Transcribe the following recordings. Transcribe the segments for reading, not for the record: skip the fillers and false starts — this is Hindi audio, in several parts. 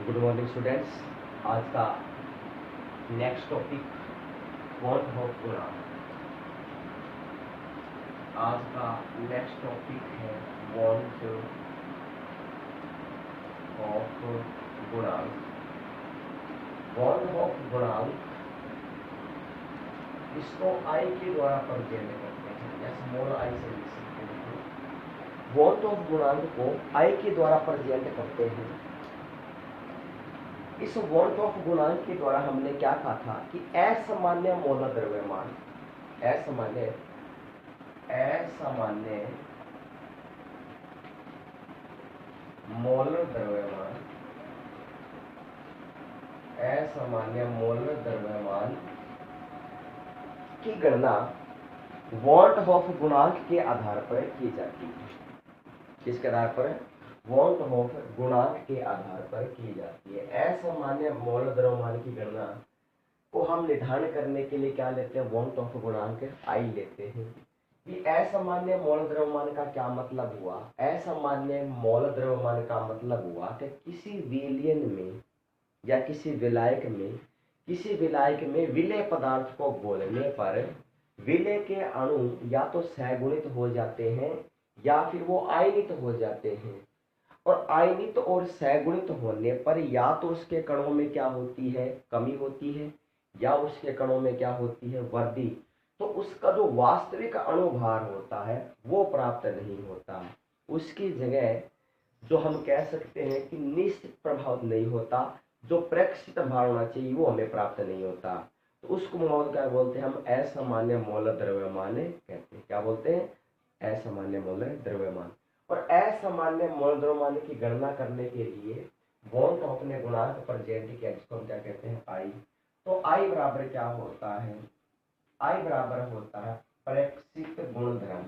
Good morning students. आज का नेक्स्ट टॉपिक वांट ऑफ गुणांक। आज का नेक्स्ट टॉपिक है वांट ऑफ गुणांक। वांट ऑफ गुणांक इसको आई के द्वारा प्रेजेंट करते हैं या स्मॉल आई से लिख सकते हैं। वांट ऑफ गुणांक को आई के द्वारा प्रेजेंट करते हैं। इस वांट ऑफ गुणांक के द्वारा हमने क्या कहा था कि असामान्य मौल द्रव्यमान असामान्य मौल द्रव्यमान असामान्य मौल द्रव्यमान की गणना वांट ऑफ गुणांक के आधार पर की जाती है। किसके आधार पर? वांट ऑफ गुणांक के आधार पर की जाती है। असामान्य मौल द्रव्यमान की गणना को हम निर्धारण करने के लिए क्या लेते हैं? वांट ऑफ गुणांक आई लेते हैं। कि असामान्य मौल द्रव्यमान का क्या मतलब हुआ? असामान्य मौल द्रव्यमान का मतलब हुआ कि किसी विलयन में या किसी विलायक में विलेय पदार्थ को घोलने पर विलेय के अणु या तो सहगुणित हो जाते हैं या फिर वो आयनित हो जाते हैं। और आयनित और सहगुणित होने पर या तो उसके कणों में क्या होती है? कमी होती है, या उसके कणों में क्या होती है? वृद्धि। तो उसका जो वास्तविक अणुभार होता है वो प्राप्त नहीं होता। उसकी जगह जो हम कह सकते हैं कि निश्चित प्रभाव नहीं होता, जो प्रेक्षित भार होना चाहिए वो हमें प्राप्त नहीं होता। तो उसको मौल क्या बोलते हैं? हम असामान्य मौल द्रव्यमान कहते हैं। क्या बोलते हैं? असामान्य मौल द्रव्यमान। और असामान्य मौल द्रव्यमान की गणना करने के लिए वांट ऑफ ने गुणांक प्रेजेंट किया, जिसको हम क्या कहते हैं? आई। तो आई बराबर क्या होता है? आई बराबर होता है प्रेक्षित गुणधर्म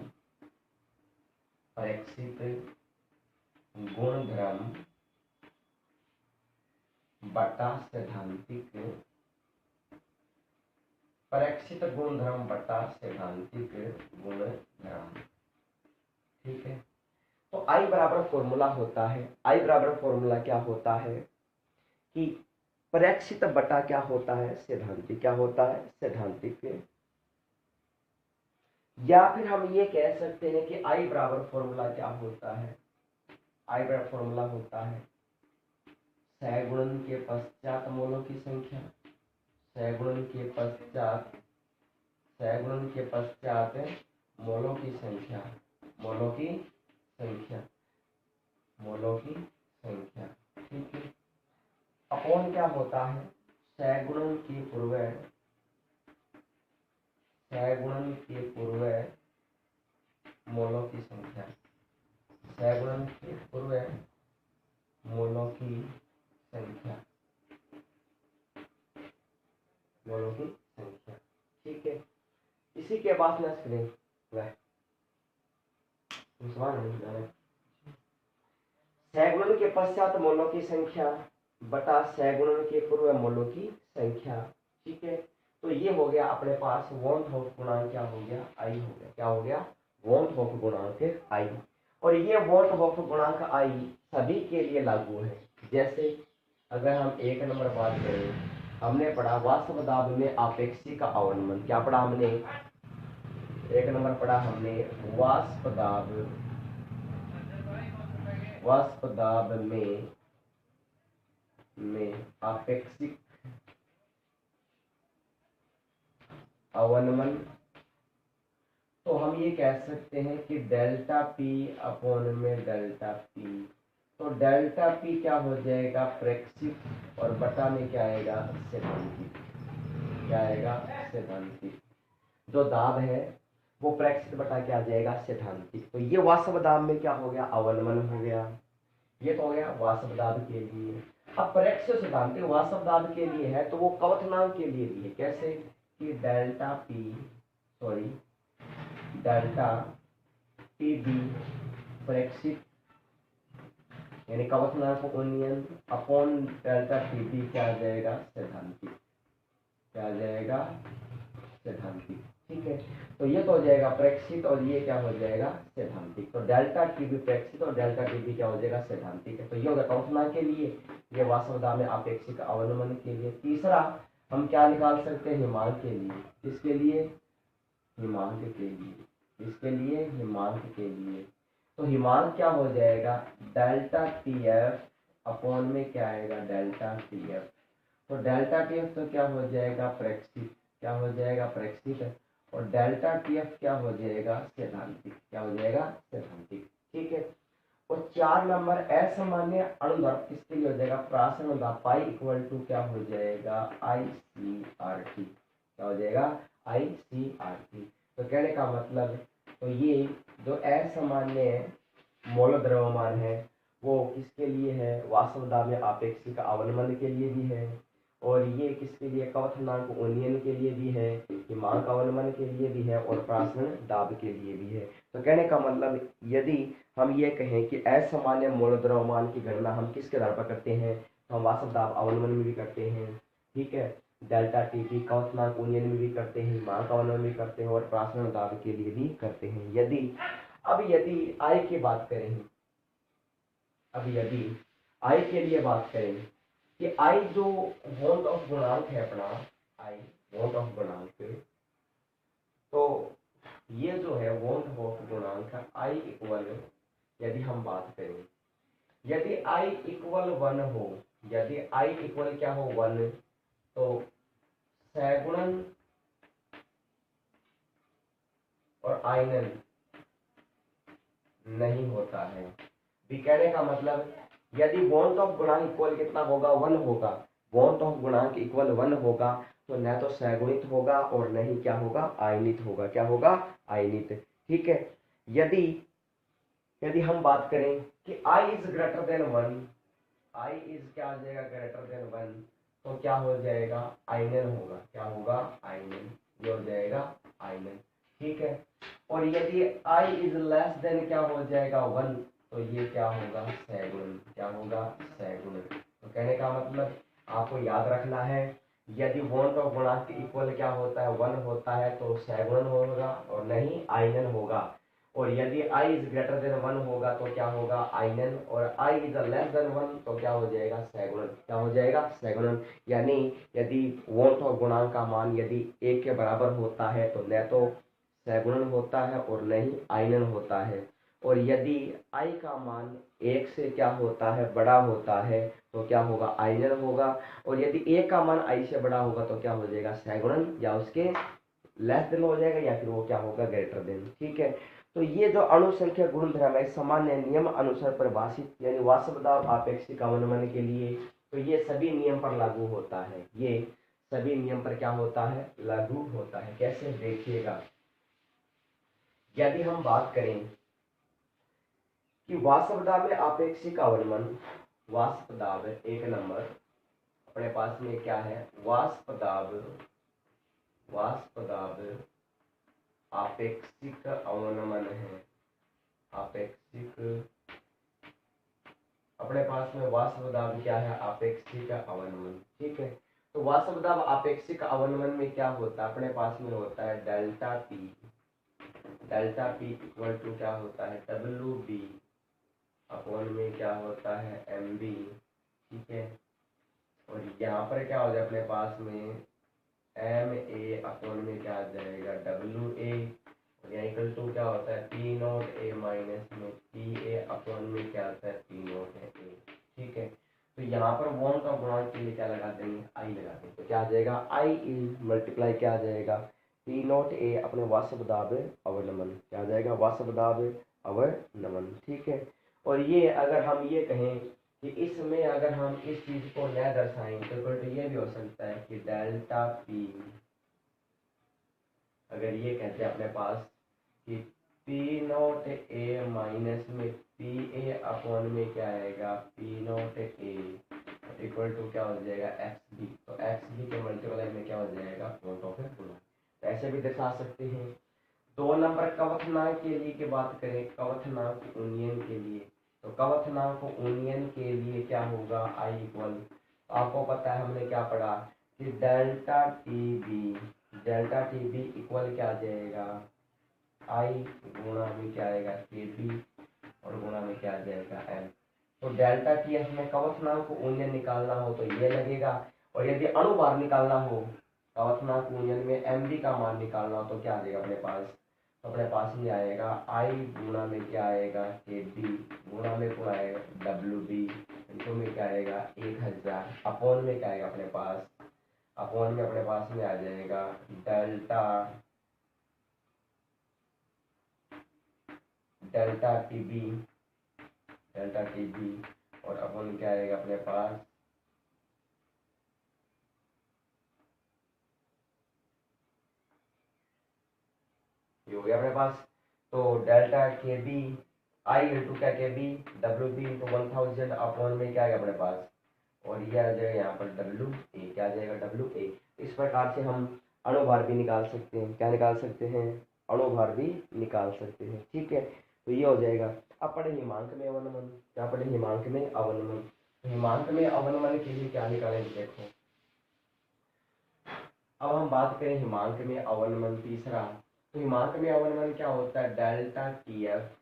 बटा सैद्धांतिक प्रेक्षित गुणधर्म बटा सैद्धांतिक गुणधर्म। ठीक है। तो आई बराबर फॉर्मूला होता है, आई बराबर फॉर्मूला क्या होता है कि प्रेक्षित बटा क्या होता है? सैद्धांतिक। क्या होता है? सैद्धांतिक। या फिर हम ये कह सकते हैं कि आई बराबर फॉर्मूला क्या होता है? आई बराबर फॉर्मूला होता है सहगुणन के पश्चात मोलों की संख्या, सहगुणन के पश्चात मोलों की संख्या, मोलों की संख्या। ठीक है। अपॉन क्या होता है? सहगुणन के पूर्व मोलों की संख्या, सहगुणन के पूर्व मोलों की संख्या। ठीक है। इसी के बाद में स्क्रीन सहगुणन के पश्चात मोलों की संख्या बटा सहगुणन के पूर्व मोलों की संख्या। ठीक है। तो ये हो गया अपने पास वांट ऑफ गुणांक क्या हो गया? आई हो गया। क्या हो गया? वांट ऑफ गुणांक आई। और ये वांट ऑफ गुणांक आई सभी के लिए लागू है। जैसे अगर हम एक नंबर बात करें, हमने पढ़ा वाष्प दाब में आपेक्षिक अवनमन। क्या पढ़ा हमने? एक नंबर पढ़ा हमने वाष्प दाब में आपेक्षिक अवनमन। तो हम ये कह सकते हैं कि डेल्टा पी अपॉन में डेल्टा पी। तो डेल्टा पी क्या हो जाएगा? प्रेक्षित। और बटा में क्या आएगा? सैद्धांतिक। क्या आएगा? सैद्धांतिक। जो दाब है वो प्रेक्षित बटा क्या आ जाएगा? सैद्धांतिक। तो ये वाष्प दाब में क्या हो गया? अवनमन हो गया। ये तो हो गया वाष्प दाब के लिए। अब प्रेक्षित सैद्धांतिक वाष्प दाब के लिए है तो वो कवथनांक के लिए भी है। कैसे कि डेल्टा पी बी प्रेक्षित यानी कवथनांक ओनियन अपॉन डेल्टा पी बी क्या आ जाएगा? सैद्धांतिक। क्या आ जाएगा? सैद्धांतिक। ठीक है। तो ये तो हो जाएगा प्रेक्षित और ये क्या हो जाएगा सैद्धांतिक। तो डेल्टा टी भी प्रेक्षित और डेल्टा टी भी क्या हो जाएगा सैद्धांतिक है। तो ये होगा कवथनांक के लिए, ये वास्तवता में आपेक्षिक अवनमन के लिए। तीसरा हम क्या निकाल सकते हैं हिमांक के लिए, किसके लिए हिमांक के लिए, इसके लिए हिमांक के लिए। तो हिमांक क्या हो जाएगा डेल्टा टी एफ अपॉन में क्या आएगा डेल्टा टी एफ। तो डेल्टा टी एफ तो क्या हो जाएगा प्रेक्षित, क्या हो जाएगा प्रेक्षित, और डेल्टा टी एफ क्या हो जाएगा सैद्धांतिक, क्या हो जाएगा सैद्धांतिक। ठीक है। और 4 नंबर असामान्य अणुधर्म किसके लिए हो जाएगा प्राशन पाई इक्वल टू क्या हो जाएगा ICRT, क्या हो जाएगा ICRT। तो कहने का मतलब तो ये जो असामान्य मोल द्रव्यमान है वो किसके लिए है वास्तवता में आपेक्षिक अवनमन के लिए भी है, और ये किसके लिए कवथनांक उन्नयन के लिए भी है, हिमांक अवनमन के लिए भी है, और प्राशन दाब के लिए भी है। तो कहने का मतलब यदि हम ये कहें कि असामान्य मोल द्रव्यमान की गणना हम किसके आधार पर करते हैं, तो हम वास्तव दाब अवनमन में भी करते हैं, ठीक है, डेल्टा टी भी कवथनांक उन्नयन में भी करते हैं, हिमांक अवनमन भी करते हैं, और प्राशन दाब के लिए भी करते हैं। यदि आई की बात करें, अब यदि आई के लिए बात करें कि आई जो वोल्ट ऑफ गुणांक है अपना, आई वोल्ट ऑफ गुणांक, तो ये जो है वोल्ट ऑफ गुणांक आई इक्वल, यदि हम बात करें यदि आई इक्वल 1 हो, यदि आई इक्वल क्या हो 1, तो सैगुणन और आयनन नहीं होता है। भी कहने का मतलब यदि वोल्ट ऑफ गुणांक इक्वल कितना होगा 1 होगा, वोल्ट ऑफ गुणांक इक्वल 1 होगा तो न तो सैगुणित होगा और न ही क्या होगा आयनित होगा, क्या होगा आयनित। ठीक है। यदि हम बात करें कि I is greater than 1, I is क्या आ जाएगा ग्रेटर देन 1, तो क्या हो जाएगा आयनन होगा, क्या होगा आयनन, ये हो जाएगा आयनन। ठीक है। और यदि I इज लेस देन क्या हो जाएगा 1, तो ये क्या होगा सैगुणन, क्या होगा सैगुणन। तो कहने का मतलब आपको याद रखना है यदि वोल्ट ऑफ गुणांक इक्वल क्या होता है 1 होता है तो सैगुणन होगा और नहीं आयनन होगा, और यदि I इज ग्रेटर देन 1 होगा तो क्या होगा आयनन, और I इज लेस देन 1 तो क्या हो जाएगा सैगुणन, क्या हो जाएगा सैगुणन। यानी यदि वोल्ट ऑफ गुणांक का मान यदि 1 के बराबर होता है तो न तो सैगुणन होता है और न ही आयनन होता है, और यदि I का मान 1 से क्या होता है बड़ा होता है तो क्या होगा आयनन होगा, और यदि 1 का मान I से बड़ा होगा तो क्या हो जाएगा सैगुणन, या उसके लेस देन हो जाएगा, या फिर वो क्या होगा ग्रेटर देन। ठीक है। तो ये जो अणु संख्या गुणधर्म है सामान्य नियम अनुसार परिभाषित यानी वास्तवदाब आपेक्षिक अवनमन के लिए, तो ये सभी नियम पर लागू होता है, ये सभी नियम पर क्या होता है लागू होता है। कैसे देखिएगा, यदि हम बात करें कि वाष्पदाब में आपेक्षिक अवनमन, वाष्पदाब 1 नंबर अपने पास में क्या है वाष्पदाब आपेक्षिक अवनमन है, आपेक्षिक अपने पास में वाष्पदाब क्या है आपेक्षिक अवनमन। ठीक है। तो वाष्पदाब आपेक्षिक अवनमन में क्या होता है अपने पास में होता है डेल्टा पी इक्वल टू क्या होता है WB अपॉन में क्या होता है MB। ठीक है। और यहाँ पर क्या हो जाए अपने पास में MA अपॉन में क्या आ जाएगा WA, और यहाँ इक्वल टू क्या होता है P0A माइनस में PA अपॉन में क्या आता है P0A। ठीक है। तो यहाँ पर वोल्ट का गुणांक के लिए क्या लगा देंगे I लगा देंगे, तो क्या आ जाएगा I इन मल्टीप्लाई क्या आ जाएगा P0A अपने वाष्पदाब अवनमन, क्या आ जाएगा वाष्पदाब अवनमन। ठीक है। और ये अगर हम ये कहें कि इसमें अगर हम इस चीज को न दर्शाएं तो ये भी हो सकता है कि डेल्टा पी, अगर ये कहते हैं अपने पास कि P0A माइनस में PA अपॉन में क्या आएगा P0A इक्वल टू क्या हो जाएगा XB, तो XB के मल्टीप्लाई में क्या हो जाएगा वोल्ट ऑफ गुणांक, तो ऐसे भी दर्शा सकते हैं। 2 नंबर कवथनांक के लिए की बात करें, कवथनांक उन्नयन के लिए, तो कवथनांक उन्नयन के लिए क्या होगा I इक्वल, आपको पता है हमने क्या पढ़ा कि delta T B delta T B equal क्या आ जाएगा, आई गुणा में क्या आएगा के बी और गुणा में क्या आ जाएगा एम। तो डेल्टा टी हमें कवचनांक को यूनियन निकालना हो तो ये लगेगा, और यदि अनुभार निकालना हो कवचनांक यूनियन में एम बी का मान निकालना हो तो क्या आ जाएगा अपने पास, तो अपने पास में आएगा आई गुणा में क्या आएगा के बी गुणा में क्या आएगा डब्ल्यू बी इनको में क्या आएगा 1000 अपॉन में क्या आएगा अपने पास, अपॉन में अपने पास में आ जाएगा डेल्टा टी बी और अपॉन क्या आएगा अपने पास ये हो गया अपने पास। तो डेल्टा के बी आई इंटू क्या के B W B into 1000 upon में क्या आएगा अपने पास, और ये आ जाएगा यहाँ पर डब्ल्यू ए, क्या आ जाएगा डब्ल्यू ए। इस प्रकार से हम अणुभार भी निकाल सकते हैं, क्या निकाल सकते हैं, अणुभार भी निकाल सकते हैं। ठीक है, तो ये हो जाएगा। अब पढ़े हिमांक में अवनमन, क्या पढ़े हिमांक में अवनमन। हिमांक में अवनमन के लिए क्या निकालेंगे देखो, अब हम बात करें हिमांक में अवनमन तीसरा, तो हिमांक में अवनमन क्या होता है, delta T F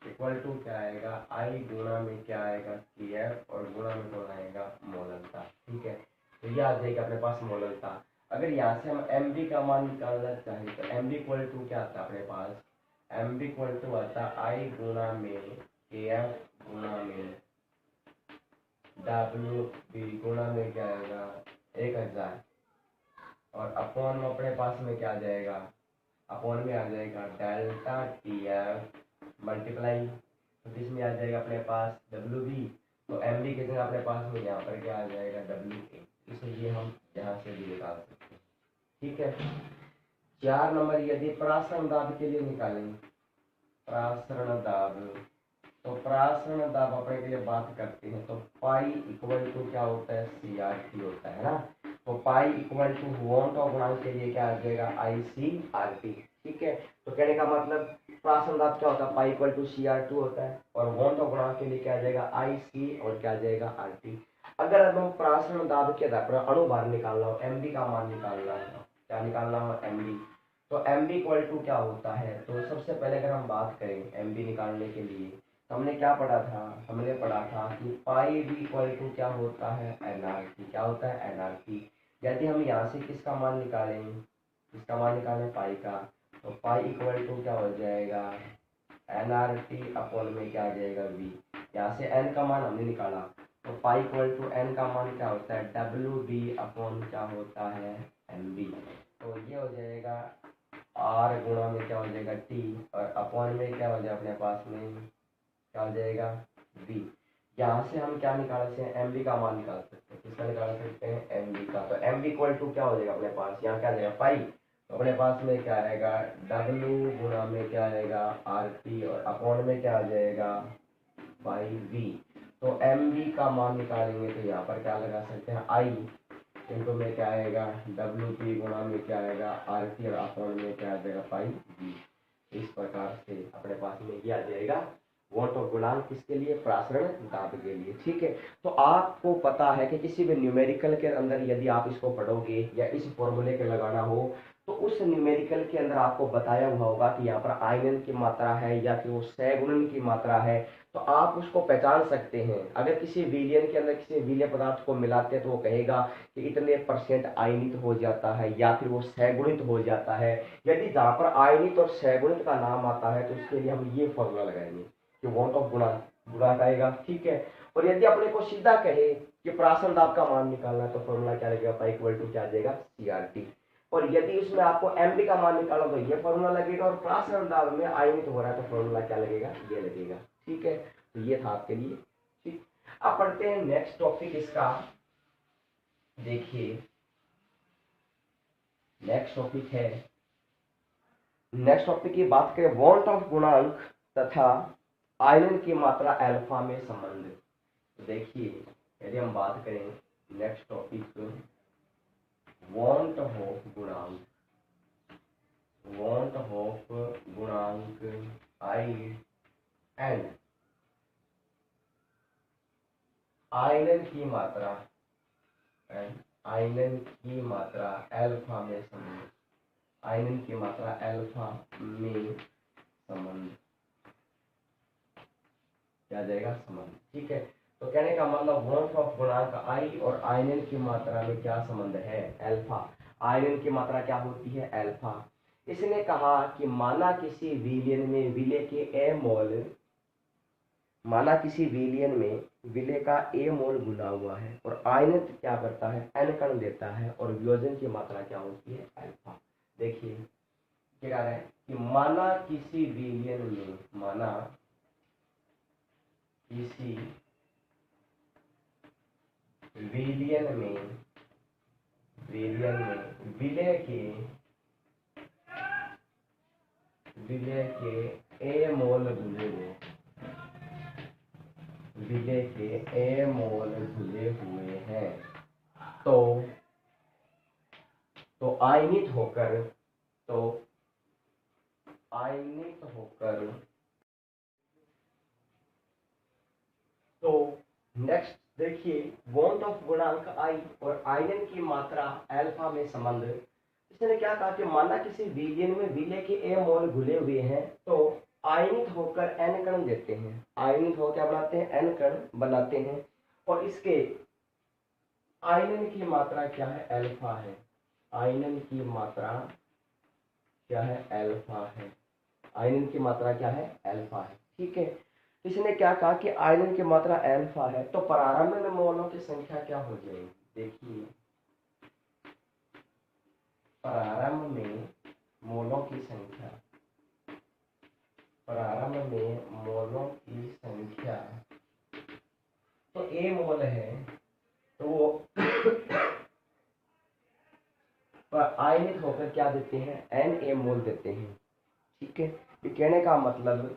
equal to क्या आएगा आई गुणा में क्या आएगा टी एफ और गुणा में कौन आएगा मोललता। ठीक है, तो ये आ जाएगा अपने पास मोललता। अगर यहाँ से हम एम बी का मान निकालना चाहें तो एम बी इक्वल टू क्या आता है अपने पास, एम बी इक्वल टू आता है आई गुणा में के एफ गुणा में डब्ल्यू बी गुणा में क्या आएगा 1000 और अपॉन में अपने पास में क्या आ जाएगा, अपॉन में आ जाएगा डेल्टा टी एफ मल्टीप्लाई तो इसमें आ जाएगा अपने पास डब्ल्यू बी, तो एम बी की जगह अपने पास में यहाँ पर क्या आ जाएगा डब्ल्यू ए, इसलिए हम यहाँ से भी निकाल सकते हैं। ठीक है, 4 नंबर यदि प्रासरण दाब के लिए निकालेंगे, प्रासरण दाब, तो प्रासरण दाब अपने के लिए बात करते हैं तो पाई इक्वल टू क्या होता है सी आर टी होता है ना, तो pi equal to van't Hoff गुणांक के लिए क्या आ जाएगा आई सी आर टी। ठीक है, तो कहने का मतलब प्रासरण दाब क्या होता है, pi equal to C R T होता है, और वॉन्ट ऑफ गुणांक के लिए क्या आ जाएगा आई सी और क्या आ जाएगा आर टी। अगर अब हम प्रासरण दाब के आधार पर अणुभार निकालना हो, एम बी का मान निकालना हो, क्या निकालना हो एम बी, तो एम बी इक्वल टू क्या होता है, तो सबसे पहले अगर हम बात करें एम बी निकालने के लिए हमने क्या पढ़ा था, हमने पढ़ा था कि पाई बी इक्वल टू क्या होता है एन आर टी, क्या होता है एन आर टी। यदि हम यहाँ से किसका मान निकालें, किसका मान निकालें पाई का, तो पाई इक्वल टू क्या हो जाएगा एन आर टी अपॉन में क्या आ जाएगा वी, यहाँ से एन का मान हमने निकाला तो पाई इक्वल टू एन का मान क्या होता है डब्ल्यू बी अपॉन क्या होता है एम बी, तो ये हो जाएगा आर गुणा में क्या हो जाएगा टी और अपॉन में क्या हो जाएगा अपने पास में क्या हो जाएगा बी। यहाँ से हम क्या निकाल सकते हैं एम बी का मान निकाल सकते हैं, किसका निकाल सकते हैं एम बी का, तो एम बी इक्वल टू क्या हो जाएगा अपने पास, यहाँ क्या आ जाएगा पाई, तो अपने पास में क्या आएगा डब्ल्यू गुणा में क्या आएगा आर टी और अपॉन में क्या आ जाएगा बाई वी। तो एम बी का मान निकालेंगे तो यहाँ पर क्या लगा सकते हैं आई इनको में क्या आएगा डब्ल्यू पी गुणा में क्या आएगा आर टी और अपॉन में क्या आ जाएगा पाई वी। इस प्रकार से अपने पास में ये आ जाएगा वोट और गुणांक किसके लिए, प्रासरण दाब के लिए। ठीक है, तो आपको पता है कि किसी भी न्यूमेरिकल के अंदर यदि आप इसको पढ़ोगे या इस फॉर्मूले के लगाना हो तो उस न्यूमेरिकल के अंदर आपको बताया हुआ होगा कि यहाँ पर आयनन की मात्रा है या फिर वो सैगुणन की मात्रा है, तो आप उसको पहचान सकते हैं। अगर किसी विलयन के अंदर किसी विलय पदार्थ को मिलाते हैं तो वो कहेगा कि इतने % आयनित हो जाता है या फिर वो सैगुणित हो जाता है। यदि जहाँ पर आयनित और सैगुणित का नाम आता है तो उसके लिए हम ये फॉर्मूला लगाएंगे कि वॉन्ट ऑफ गुणांक आएगा। ठीक है, और यदि अपने को सीधा कहे कि प्रासरण दाब का मान निकालना है तो फॉर्मूला क्या लगेगा पाई इक्वल टू क्या आ जाएगा सी आर टी, और यदि उसमें आपको एम बी का मान निकालना तो ये फॉर्मूला लगेगा, और प्रासरण दाब में आयनित हो रहा है तो फॉर्मूला क्या लगेगा ये लगेगा। ठीक है, तो ये था आपके लिए। ठीक, अब पढ़ते हैं नेक्स्ट टॉपिक इसका, देखिए नेक्स्ट टॉपिक है, नेक्स्ट टॉपिक की बात करें वॉन्ट ऑफ गुणांक तथा आयरन की मात्रा अल्फा में संबंध। तो देखिए यदि हम बात करें नेक्स्ट टॉपिक वॉन्ट ऑफ गुणांक, वॉन्ट ऑफ गुणांक आई एंड आयरन की मात्रा, आयरन की मात्रा अल्फा में संबंध। आयनन की मात्रा अल्फा में संबंध क्या आ जाएगा, संबंध। ठीक है, तो कहने का मतलब वॉल्ट ऑफ गुणांक आई और आयनन की मात्रा में क्या संबंध है, अल्फा। आयनन की मात्रा क्या होती है, अल्फा। इसने कहा कि माना किसी विलयन में विलय के ए मोल, माना किसी विलयन में विलय का ए मोल घुला हुआ है और आयनन क्या करता है, एन कण देता है और वियोजन की मात्रा क्या होती है, अल्फा। देखिए क्या है कि माना किसी विलयन में, माना किसी विलयन में विलय के ए मोल घुले हुए, विलय के ए मोल घुले हुए हैं, तो आयनित होकर, तो नेक्स्ट देखिए बॉन्ड ऑफ गुणांक आई और आयनन की मात्रा अल्फा में संबंध। इसने क्या कहा कि माना किसी विलयन में विलय के ए मोल घुले हुए हैं तो आयनित होकर एन कण देते हैं, आयनित होकर क्या बनाते हैं, एन कण बनाते हैं और इसके आयनन की मात्रा क्या है, अल्फा है। आयनन की मात्रा क्या है, अल्फा है। आयनन की मात्रा क्या है, अल्फा है। ठीक है, इसने क्या कहा कि आयनन की मात्रा अल्फा है तो प्रारंभ में मोलों की संख्या क्या हो जाएगी, देखिए प्रारंभ में मोलों की संख्या, प्रारंभ में मोलों की संख्या, तो ए मोल है तो वो पर आयनित होकर क्या देते हैं, एन ए मोल देते हैं। ठीक है, ये कहने का मतलब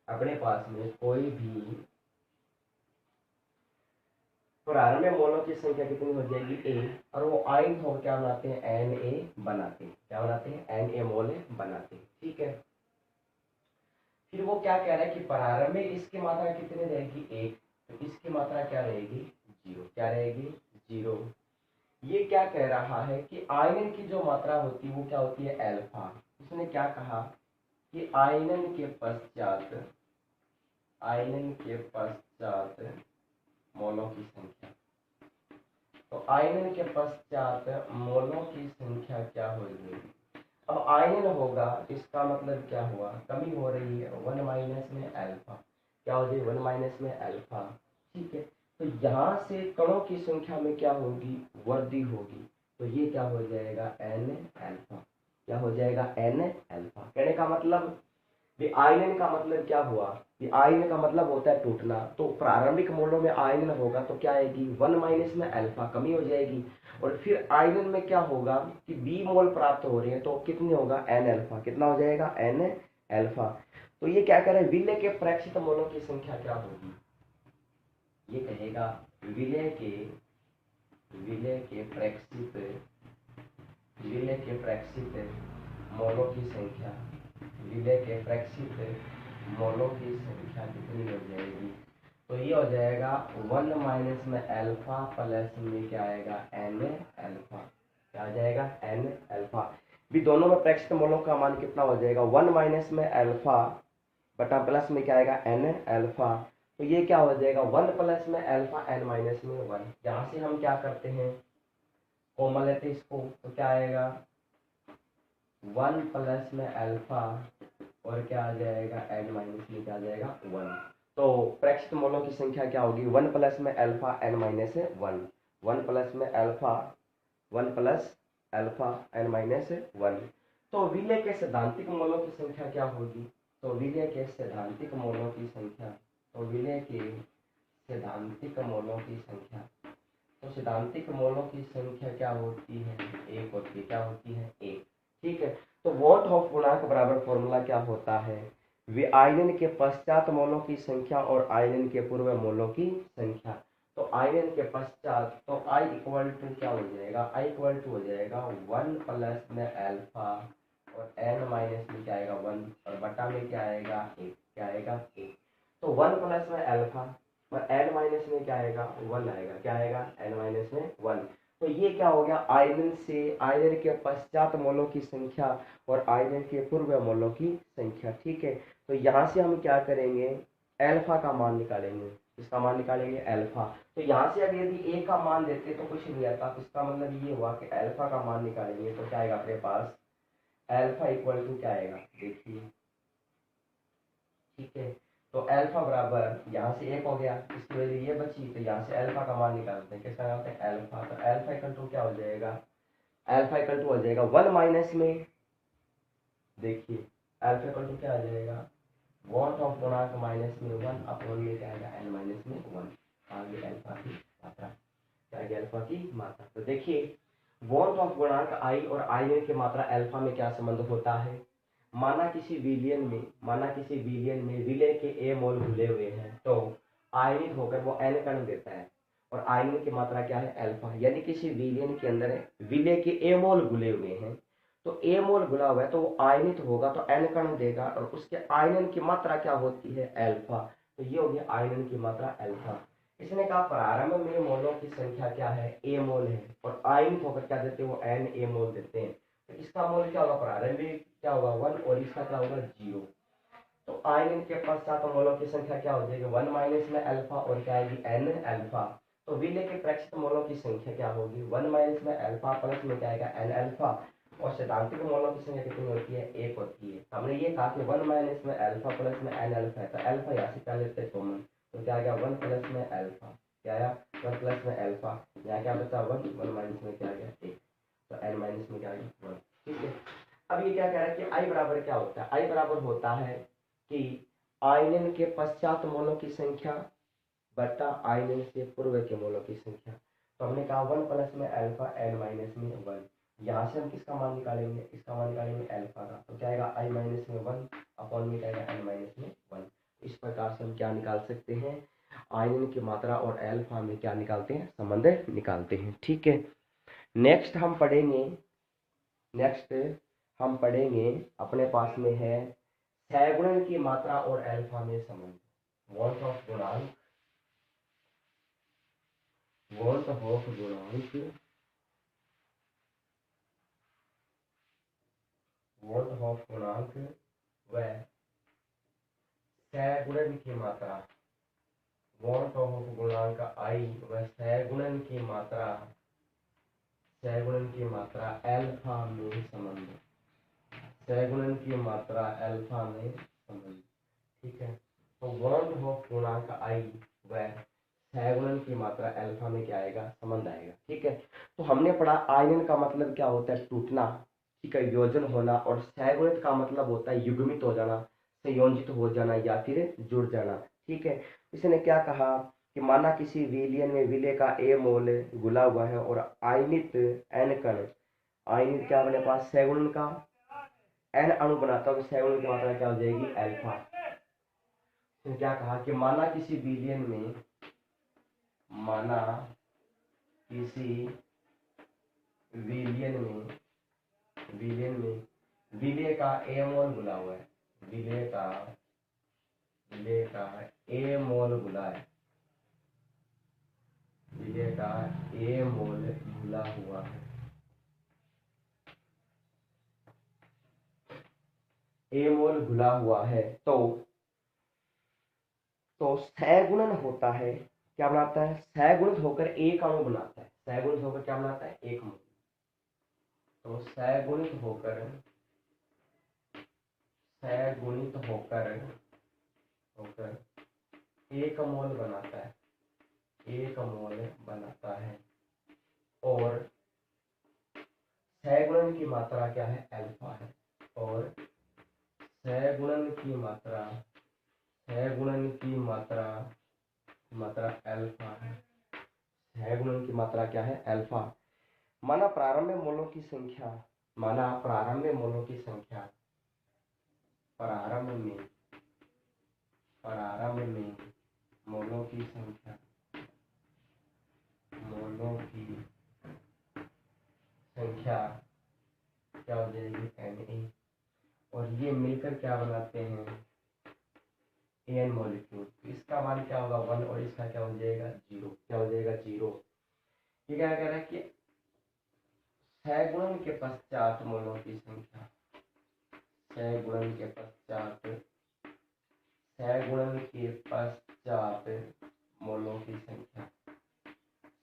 अपने पास में कोई भी प्रारंभ में मोलों की संख्या कितनी हो जाएगी, ए, और वो आयनित होकर क्या बनाते हैं, एन ए बनाते हैं, क्या बनाते हैं, एन ए मोल बनाते हैं। ठीक है, फिर वो क्या कह रहा है कि प्रारंभ में इसकी मात्रा कितनी रहेगी, एक, तो इसकी मात्रा क्या रहेगी, जीरो, क्या रहेगी, जीरो। ये क्या कह रहा है कि आयनन की जो मात्रा होती है वो क्या होती है, अल्फा। उसने क्या कहा कि आयनन के पश्चात मोलों की संख्या, तो आयनन के पश्चात मोलों की संख्या क्या हो जाएगी। अब आयनन होगा इसका मतलब क्या हुआ, कमी हो रही है, 1 माइनस में अल्फा, क्या हो जाएगी, 1 माइनस में अल्फा। ठीक है, तो यहाँ से कणों की संख्या में क्या होगी, वृद्धि होगी, तो ये क्या हो जाएगा, एन अल्फा, क्या हो जाएगा, एन अल्फा। कहने का मतलब आयनन का मतलब क्या हुआ, आयनन का मतलब होता है टूटना, तो प्रारंभिक मोलों में आयनन होगा तो क्या आएगी, 1 माइनस में अल्फा, कमी हो जाएगी, और फिर आयनन में क्या होगा कि बी मोल प्राप्त हो रहे हैं तो कितनी होगा, एन अल्फा, कितना हो जाएगा, एन अल्फा। तो ये क्या कह रहे हैं, विलय के प्रेक्षित मोलों की संख्या क्या होगी, ये कहेगा विलय के प्रेक्षित मोलों की संख्या, विलय के प्रेक्षित मोलों की संख्या कितनी हो जाएगी, तो ये हो जाएगा 1 माइनस में अल्फा प्लस में क्या आएगा, एन अल्फा, क्या आ जाएगा, एन अल्फा। भी दोनों में प्रेक्षित मोलों का मान कितना हो जाएगा, 1 माइनस में अल्फा बटा प्लस में क्या आएगा, एन अल्फा। तो ये क्या हो जाएगा, 1 प्लस में अल्फा एन माइनस में 1। यहाँ से हम क्या करते हैं, कॉमन लेते इसको, तो क्या आएगा 1 प्लस में अल्फा और क्या आ जाएगा, एन माइनस में क्या आ जाएगा, 1। तो प्रेक्षित मोलों की संख्या क्या होगी, 1 प्लस में अल्फा एन माइनस 1, 1 प्लस में alpha, 1 plus alpha N minus 1। तो विलय के सैद्धांतिक मोलों की संख्या क्या होगी, तो विलय के सैद्धांतिक मोलों की संख्या, तो विलय के सैद्धांतिक मोलों की संख्या, तो सैद्धांतिक मोलों की संख्या क्या होती है, एक होती है, क्या होती है, एक। ठीक है, तो वॉट ऑफ गुणांक बराबर फॉर्मूला क्या होता है, वे आयनन के पश्चात मोलों की संख्या और आयनन के पूर्व मोलों की संख्या। तो आयनन के पश्चात, तो आई इक्वल टू क्या हो जाएगा, आई इक्वल टू हो जाएगा 1 प्लस में अल्फा और एन माइनस में क्या आएगा 1 और बटा में क्या आएगा 1, क्या आएगा 1। तो 1 प्लस में अल्फा और एन माइनस में क्या आएगा 1 आएगा, क्या आएगा, एन माइनस में 1। तो ये क्या हो गया, आयरन से आयरन के पश्चात मोलों की संख्या और आयरन के पूर्व मोलों की संख्या। ठीक है, तो यहाँ से हम क्या करेंगे, एल्फा का मान निकालेंगे। इसका मान निकालेंगे एल्फा। तो यहाँ से अब यदि ए का मान देते तो कुछ नहीं आता, तो इसका मतलब ये हुआ कि एल्फा का मान निकालेंगे तो क्या आएगा अपने पास, एल्फा इक्वल टू क्या आएगा देखिए। ठीक है, तो एल्फा बराबर यहाँ से एक हो गया, इसकी वजह ये बची, तो यहाँ से एल्फा का मान निकालते हैं। किसका निकालते हैं, एल्फा। तो एल्फा इक्वल टू क्या हो जाएगा, एल्फा इक्वल टू हो जाएगा 1 माइनस में, देखिए एल्फा इक्वल टू क्या आ जाएगा, वॉट ऑफ गुणांक माइनस में 1 अपॉन में क्या आएगा एन माइनस में 1, आगे एल्फा की मात्रा, क्या आएगा एल्फा की मात्रा। तो देखिए वॉट ऑफ गुणांक आई और आई की मात्रा एल्फा में क्या संबंध होता है, माना किसी विलियन में विलय के ए मोल घुले हुए हैं तो आयनित होकर वो एन कण देता है, और आयनित की मात्रा क्या है एल्फा, यानी किसी विलियन के अंदर विलय के ए मोल घुले हुए हैं, तो ए मोल घुला हुआ है तो वो आयनित होगा तो एन कण देगा, और उसके आयनन की मात्रा क्या होती है एल्फा। तो ये हो गया आयनन की मात्रा एल्फा। इसने कहा प्रारंभ में मोलों की संख्या क्या है, ए मोल है, और आयनित होकर क्या देते हैं वो एन ए मोल देते हैं। तो इसका मोल क्या होगा, प्रारंभिक क्या होगा 1, और इसका क्या होगा 0। तो आयन के पश्चात मोलों की संख्या क्या हो जाएगी 1 माइनस में अल्फा, और क्या आएगी एन अल्फा। तो विलय के प्रेक्षित मोलों की संख्या क्या होगी 1 माइनस में अल्फा प्लस में क्या आएगा एन अल्फा, और सैद्धांतिक मोलों की संख्या कितनी होती है, 1 होती है। हमने ये कहा कि 1 माइनस में अल्फा प्लस में एन अल्फा है, तो अल्फा यहाँ से क्या लेते हैं कॉमन, तो क्या आ गया 1 प्लस में अल्फा, क्या आया 1 प्लस में अल्फा, यहाँ क्या बचा 1 माइनस में क्या आ गया 1, तो एन माइनस में क्या आ गया 1। ठीक है, अब ये क्या कह रहा है कि आई बराबर क्या होता है, आई बराबर होता है कि आयनन के पश्चात मोलों की संख्या बटा आयनन से पूर्व के मोलों की संख्या। तो हमने कहा 1 प्लस में अल्फा एन माइनस में 1, यहाँ से हम किसका मान निकालेंगे, इसका मान निकालेंगे अल्फा का, तो क्या आएगा आई माइनस में 1 अपॉन में क्या आएगा एन माइनस में 1। इस प्रकार से हम क्या निकाल सकते हैं, आयनन की मात्रा और अल्फा में क्या निकालते हैं, संबंध निकालते हैं। ठीक है, नेक्स्ट हम पढ़ेंगे अपने पास में है सहगुणन की मात्रा और अल्फा में संबंध, वोल्ट ऑफ गुणांक व सहगुणन की मात्रा, वोल्ट ऑफ गुणांक आई व सहगुणन की मात्रा अल्फा में संबंध, सहगुणन की मात्रा अल्फा में संबंध। ठीक है, तो वोल्ट ऑफ गुणांक आई व सहगुणन की मात्रा अल्फा में क्या आएगा, संबंध आएगा। ठीक है, तो हमने पढ़ा आयनन का मतलब क्या होता है टूटना, ठीक है, योजन होना, और सहगुणित का मतलब होता है युग्मित हो जाना, संयोजित हो जाना या फिर जुड़ जाना। ठीक है, इसने क्या कहा कि माना किसी विलियन में विलय का ए मोल घुला हुआ है और आयनित एन कण, आयनित क्या अपने पास सहगुणन का एन अणु बनाता है, तो सहगुणन की मात्रा क्या हो जाएगी अल्फा। तो क्या कहा कि माना किसी विलियन में विलय का ए मोल घुला हुआ है, विलय का ए मोल घुला है, विलय का ए मोल घुला हुआ है, ए मोल घुला हुआ है, तो सहगुणन होता है, क्या बनाता है, सहगुणित होकर एक अणु बनाता है, सहगुणित होकर क्या बनाता है एक मोल, तो सहगुणित होकर एक मोल बनाता है, और सहगुणन की मात्रा क्या है अल्फा है, और सहगुणन की मात्रा अल्फा है, सहगुणन की मात्रा क्या है अल्फा। माना प्रारंभ में मोलों की संख्या, प्रारंभ में मोलों की संख्या क्या हो जाएगी Na, और ये मिलकर क्या बनाते हैं एन मॉलिक्यूल। इसका मान क्या होगा 1, और इसका क्या हो जाएगा 0, क्या हो जाएगा 0। ये क्या कह रहा है कि सहगुणन के पश्चात मोलों की संख्या, सहगुणन के पश्चात, सहगुणन के पश्चात मोलों की संख्या,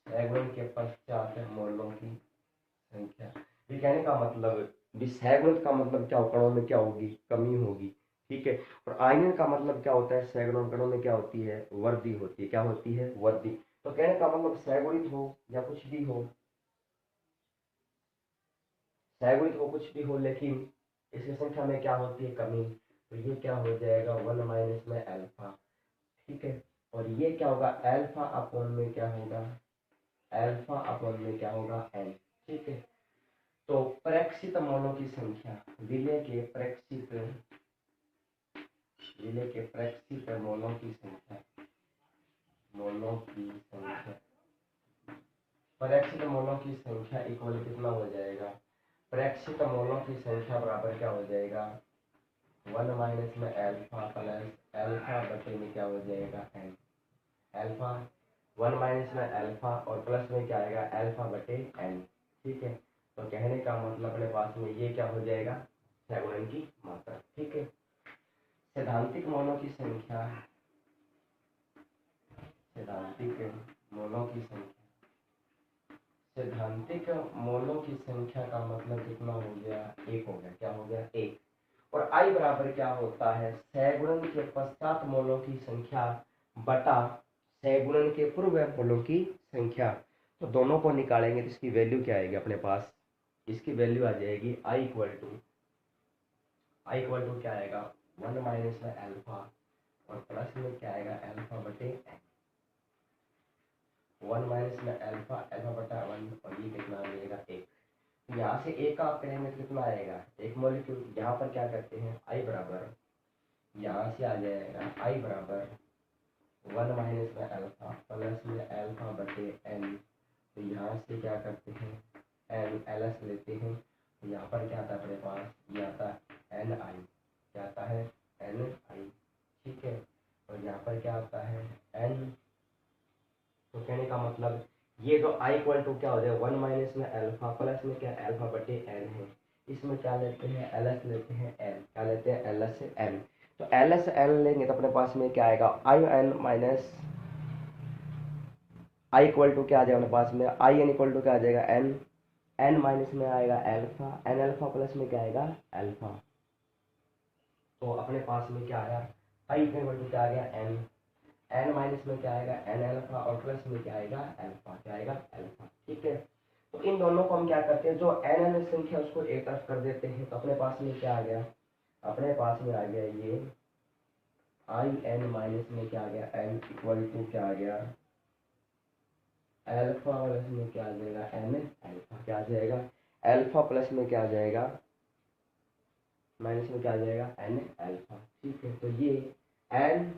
सहगुणन के पश्चात मोलों की संख्या। ये कहने का मतलब सहगुणन का मतलब क्या, कणों में क्या होगी, कमी होगी, ठीक है। और आयनन का मतलब क्या होता है, सहगुणन कणों में क्या होती है, वृद्धि होती है। क्या होती है, वृद्धि। तो कहने का मतलब सहगुणित हो या कुछ भी हो, सहगुणित हो कुछ भी हो, लेकिन इसकी संख्या में क्या होती है, कमी। तो ये क्या हो जाएगा, 1 माइनस में अल्फा, ठीक है। और ये क्या होगा, अल्फा अपॉन में क्या होगा, अल्फा अपॉन में क्या होगा, एन, ठीक है। तो प्रेक्षित मोलों की संख्या, विलय के प्रेक्षित, विलय के प्रेक्षित मोलों की संख्या, मोलों की संख्या, प्रेक्षित मोलों की संख्या इक्वल कितना हो जाएगा, प्रेक्षित मोलों की संख्या बराबर क्या हो जाएगा, 1 माइनस में अल्फा प्लस अल्फा बटे में क्या हो जाएगा, एन। अल्फा 1 माइनस में अल्फा और प्लस में क्या आएगा, अल्फा बटे एन, ठीक है। तो कहने का मतलब अपने पास में ये क्या हो जाएगा, सहगुणन की मात्रा, ठीक है। सैद्धांतिक मोलों की संख्या, सैद्धांतिक मोलों की संख्या, सैद्धांतिक मोलों की संख्या का मतलब कितना हो गया, एक हो गया। क्या हो गया, एक। और आई बराबर क्या होता है, सहगुणन के पश्चात मोलों की संख्या बटा सहगुणन के पूर्व मोलों की संख्या। तो दोनों को निकालेंगे तो इसकी वैल्यू क्या आएगी अपने पास, इसकी वैल्यू आ जाएगी आई इक्वल टू क्या आएगा, 1 माइनस में अल्फा और प्लस में क्या आएगा, अल्फा बटे एन। 1 माइनस में अल्फा, अल्फा बटा 1 और ये कितना आ जाएगा, एक। यहाँ से एक का आप करेंगे तो कितना आएगा, एक मॉलिक्यूल। यहाँ पर क्या करते हैं, आई बराबर, यहाँ से आ जाएगा आई बराबर 1 माइनस में अल्फा प्लस में अल्फा बटे एन। तो यहाँ से क्या करते हैं, एन एल एस लेते हैं। तो यहाँ पर क्या आता है अपने पास, ये आता है एन आई, क्या आता है, एन आई, ठीक है। और यहाँ पर क्या आता है, एन। तो कहने का मतलब ये जो आई इक्वल टू क्या हो जाए, 1 माइनस में अल्फा प्लस में क्या अल्फा बटे एन है। इसमें क्या लेते हैं, एल एस लेते हैं, एन क्या लेते हैं, एल एस एन। तो एल एस एन लेंगे तो अपने पास में क्या आएगा, I N minus I equal to क्या आ जाएगा अपने पास में, आई एन इक्वल टू क्या आ जाएगा, एन। एन माइनस में आएगा अल्फा, एन अल्फा प्लस में क्या आएगा, अल्फा। तो अपने पास में क्या आया, आई इक्वल टू क्या आ गया, एन। एन माइनस में क्या आएगा, एन अल्फा और प्लस में क्या आएगा, अल्फा, क्या आएगा, अल्फा, ठीक है। तो इन दोनों को हम क्या करते हैं, जो एन एन संख्या उसको एक तरफ कर देते हैं। तो अपने पास में क्या आ गया, अपने पास में आ गया ये आई एन माइनस में क्या आ गया, एन इक्वल टू क्या आ गया, अल्फा और इसमें क्या आ जाएगा, एन अल्फा, क्या आ जाएगा, अल्फा प्लस में क्या आ जाएगा, माइनस में क्या आ जाएगा, एन अल्फा, ठीक है। तो ये एन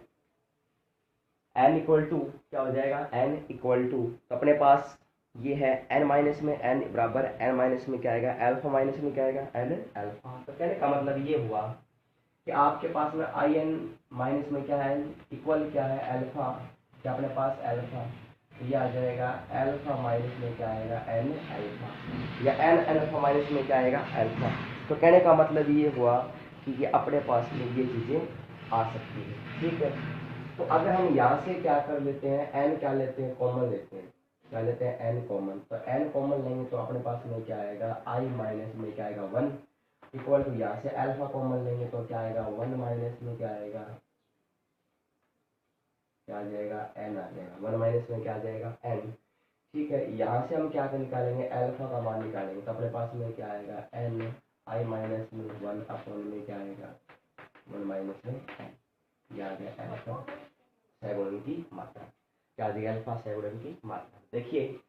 एन इक्वल टू क्या हो जाएगा, एन इक्वल टू, तो अपने पास ये है एन माइनस में एन बराबर एन माइनस में क्या आएगा, अल्फा माइनस में क्या आएगा, एन अल्फा। तो कहने का मतलब ये हुआ कि आपके पास में आई एन माइनस में क्या है, इक्वल क्या है, अल्फा, क्या अपने पास अल्फा। तो ये आ जाएगा अल्फा माइनस में क्या आएगा, एन अल्फा, या एन अल्फा माइनस में क्या आएगा, अल्फा। तो कहने का मतलब ये हुआ कि ये अपने पास में ये चीज़ें आ सकती है, ठीक है। तो अगर हम यहाँ से क्या कर लेते हैं, एन क्या लेते हैं, कॉमन लेते हैं, क्या लेते हैं, एन कॉमन। तो एन कॉमन लेंगे तो अपने पास में क्या आएगा, आई माइनस में क्या आएगा, 1 इक्वल टू, यहाँ से अल्फा कॉमन लेंगे तो क्या आएगा, 1 माइनस में क्या आएगा, क्या आ जाएगा, एन आ जाएगा। 1 माइनस में क्या आ जाएगा, एन, ठीक है। यहाँ से हम क्या निकालेंगे, अल्फा का मान निकालेंगे। तो अपने पास में क्या आएगा, एन आई माइनस में 1 अपॉन में क्या आएगा, 1 माइनस में एन, यह आ गया अल्फा सहगुणन की मात्रा, क्या आ जाएगा, अल्फा सहगुणन की मात्रा। देखिए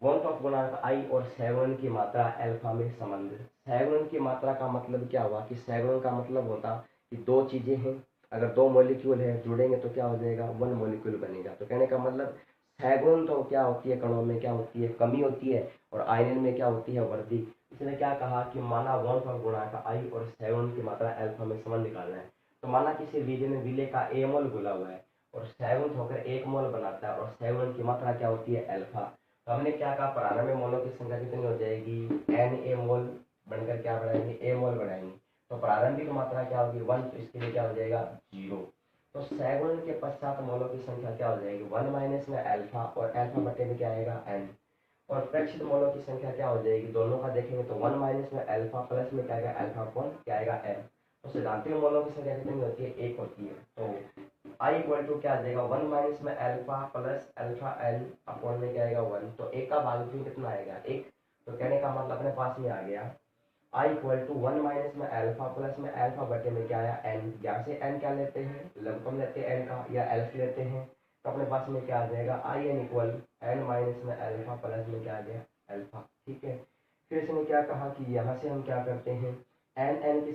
वॉन्ट ऑफ गुणांक आई और सहगुणन की मात्रा अल्फा में संबंध। सहगुणन की मात्रा का मतलब क्या हुआ, कि सहगुणन का मतलब होता कि दो चीजें हैं, अगर दो मॉलिक्यूल है जुड़ेंगे तो क्या हो जाएगा, 1 मॉलिक्यूल बनेगा। तो कहने का मतलब सहगुणन तो क्या होती है, कणों में क्या होती है, कमी होती है, और आयनन में क्या होती है, वृद्धि। इसने क्या कहा कि माना वॉन्ट ऑफ गुणांक आई और सहगुणन की मात्रा अल्फा में संबंध निकालना है। तो माना किसी विलय में विलय का ए मोल घुला हुआ है और सहगुणित होकर 1 मोल बनाता है, और सहगुणन की मात्रा क्या होती है, अल्फा। तो हमने क्या कहा, प्रारंभ में मोलों की संख्या कितनी हो जाएगी, एन ए मोल बनकर क्या बनाएंगे, ए मोल बनाएंगे। तो प्रारंभिक मात्रा क्या होगी 1, तो इसके लिए क्या हो जाएगा 0। तो सैगुणन के पश्चात मोलों की संख्या क्या हो जाएगी 1 माइनस में अल्फा, और अल्फा बटे में क्या आएगा एन। और प्रेक्षित मोलों की संख्या क्या हो जाएगी, दोनों का देखेंगे तो 1 माइनस में अल्फा प्लस में क्या आएगा अल्फा अपॉन क्या आएगा एन। तो सिद्धांतिक मोलों की संख्या कितनी होती है, 1 होती है। तो आई इक्वल टू क्या आ जाएगा 1 माइनस में alpha plus alpha N upon में क्या आएगा 1। तो एक का भागफल कितना आएगा 1। तो कहने का मतलब अपने पास में आ गया आई इक्वल टू 1 माइनस में अल्फा प्लस में अल्फा बटे में क्या आया एन। यहाँ से एन क्या लेते हैं, लघुत्तम लेते हैं एन का, या एल्फ लेते हैं। तो अपने पास में क्या आ जाएगा I N equal N minus में अल्फा प्लस में क्या आ गया अल्फा। ठीक है, फिर इसने क्या कहा कि यहाँ से हम क्या करते हैं एन एन की